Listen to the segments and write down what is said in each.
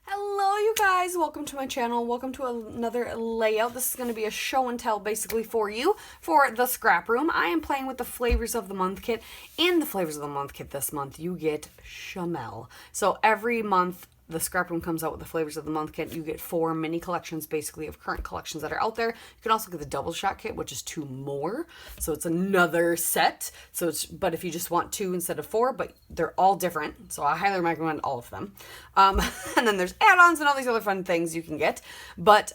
Hello you guys, welcome to my channel, welcome to another layout. This is going to be a show and tell basically for you for the scrap room. I am playing with the flavors of the month kit. In the flavors of the month kit this month you get Shimelle. So every month the scrap room comes out with the flavors of the month kit. You get 4 mini collections basically of current collections that are out there. You can also get the double shot kit, which is 2 more, so it's another set. So it's, but if you just want 2 instead of 4, but they're all different, so I highly recommend all of them. And then there's add-ons and all these other fun things you can get, but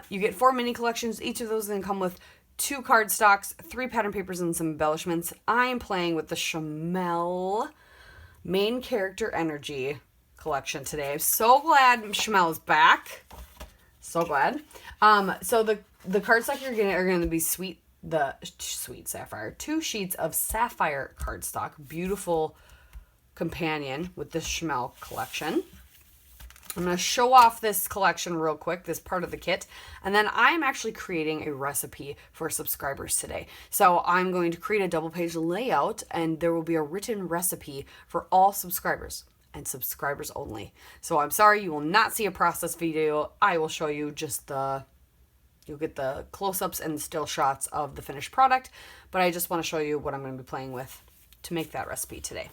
you get 4 mini collections. Each of those is going to come with 2 card stocks, 3 pattern papers, and some embellishments. I am playing with the Shimelle main character energy collection today. I'm so glad Shimelle is back. So glad. So the cardstock you're getting are going to be sweet sapphire. 2 sheets of sapphire cardstock. Beautiful companion with this Shimelle collection. I'm going to show off this collection real quick, this part of the kit, and then I'm actually creating a recipe for subscribers today. So I'm going to create a double page layout, and there will be a written recipe for all subscribers and subscribers only. So I'm sorry, you will not see a process video. I will show you just you'll get the close-ups and still shots of the finished product, but I just want to show you what I'm going to be playing with to make that recipe today.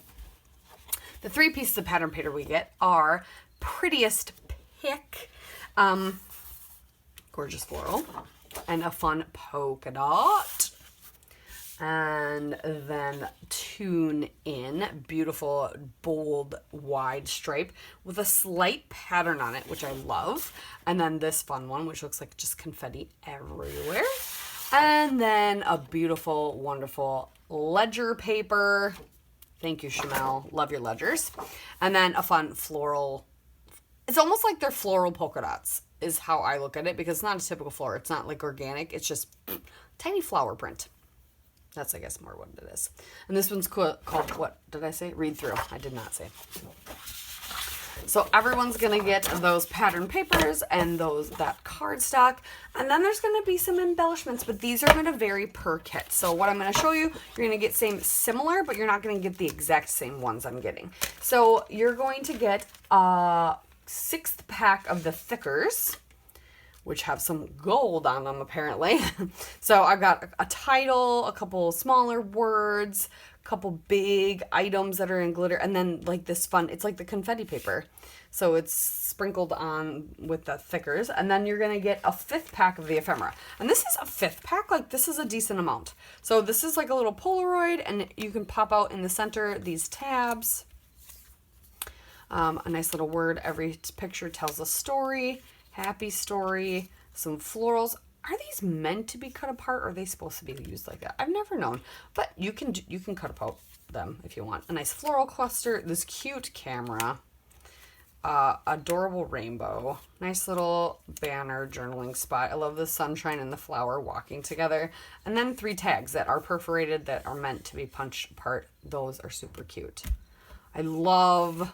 The 3 pieces of pattern paper we get are Prettiest Pick, gorgeous floral, and a fun polka dot, and then Tune In, beautiful bold wide stripe with a slight pattern on it, which I love, and then this fun one which looks like just confetti everywhere, and then a beautiful wonderful ledger paper. Thank you, Shimelle, love your ledgers. And then a fun floral, it's almost like they're floral polka dots is how I look at it, because it's not a typical flower. It's not like organic. It's just tiny flower print. That's, I guess, more what it is. And this one's called, what did I say? Read through. I did not say. So everyone's going to get those pattern papers and that cardstock. And then there's going to be some embellishments, but these are going to vary per kit. So what I'm going to show you, you're going to get similar, but you're not going to get the exact same ones I'm getting. So you're going to get a 6th pack of the thickers, which have some gold on them apparently. So I've got a title, a couple smaller words, a couple big items that are in glitter, and then like this fun, it's like the confetti paper. So it's sprinkled on with the thickers. And then you're gonna get a 5th pack of the ephemera. And this is a 5th pack, like this is a decent amount. So this is like a little Polaroid, and you can pop out in the center these tabs. A nice little word. Every picture tells a story. Happy story. Some florals. Are these meant to be cut apart, or are they supposed to be used like that? I've never known, but you can cut apart them if you want. A nice floral cluster. This cute camera. Adorable rainbow. Nice little banner journaling spot. I love the sunshine and the flower walking together. And then 3 tags that are perforated that are meant to be punched apart. Those are super cute. I love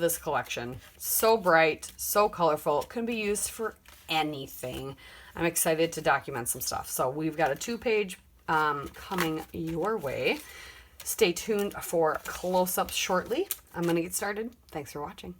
this collection. So bright, so colorful. It can be used for anything. I'm excited to document some stuff. So we've got a 2-page coming your way. Stay tuned for close-ups shortly. I'm going to get started. Thanks for watching.